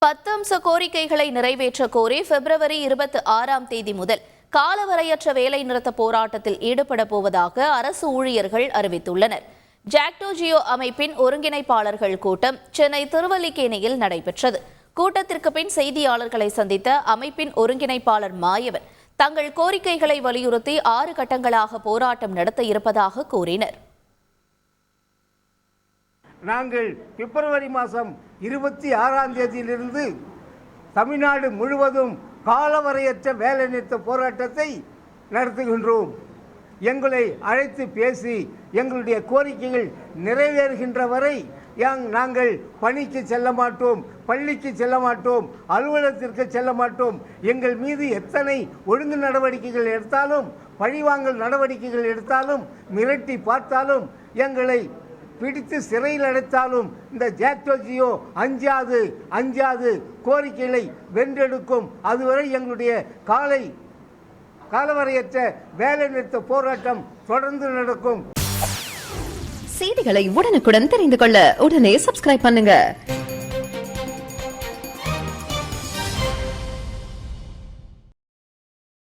10 அம்ச கோரிக்கைகளை நிறைவேற்ற கோரி பிப்ரவரி 26 முதல் காலவரையற்ற வேலைநிறுத்த போராட்டத்தில் ஈடுபட போவதாக அரசு ஊழியர்கள் அறிவித்துள்ளனர். ஜாக்டோ ஜியோ அமைப்பின் ஒருங்கிணைப்பாளர்கள் கூட்டம் சென்னை திருவல்லிக்கேணியில் நடைபெற்றது. கூட்டத்திற்கு பின் செய்தியாளர்களை சந்தித்த அமைப்பின் ஒருங்கிணைப்பாளர் மாயவன் தங்கள் கோரிக்கைகளை வலியுறுத்தி 6 கட்டங்களாக போராட்டம் நடத்த இருப்பதாக கூறினர். நாங்கள் பிப்ரவரி மாதம் 26 தமிழ்நாடு முழுவதும் காலவரையற்ற வேலைநிறுத்த போராட்டத்தை நடத்துகின்றோம். எங்களை அழைத்து பேசி எங்களுடைய கோரிக்கைகள் நிறைவேறுகின்ற வரை நாங்கள் பணிக்கு செல்ல மாட்டோம், பள்ளிக்கு செல்ல மாட்டோம், அலுவலகத்திற்கு செல்ல மாட்டோம். எங்கள் மீது எத்தனை ஒழுங்கு நடவடிக்கைகள் எடுத்தாலும், பழிவாங்கல் நடவடிக்கைகள் எடுத்தாலும், மிரட்டி பார்த்தாலும், எங்களை பிடித்து சிறையில் அடைத்தாலும் இந்த ஜாக்டோ ஜியோ அஞ்சாது கோரிக்கைகளை வென்றெடுக்கும். அதுவரை எங்களுடைய காலவரையற்ற வேலைநிறுத்த போராட்டம் தொடர்ந்து நடக்கும். செய்திகளை உடனுக்குடன் தெரிந்து கொள்ள உடனே சப்ஸ்கிரைப் பண்ணுங்க.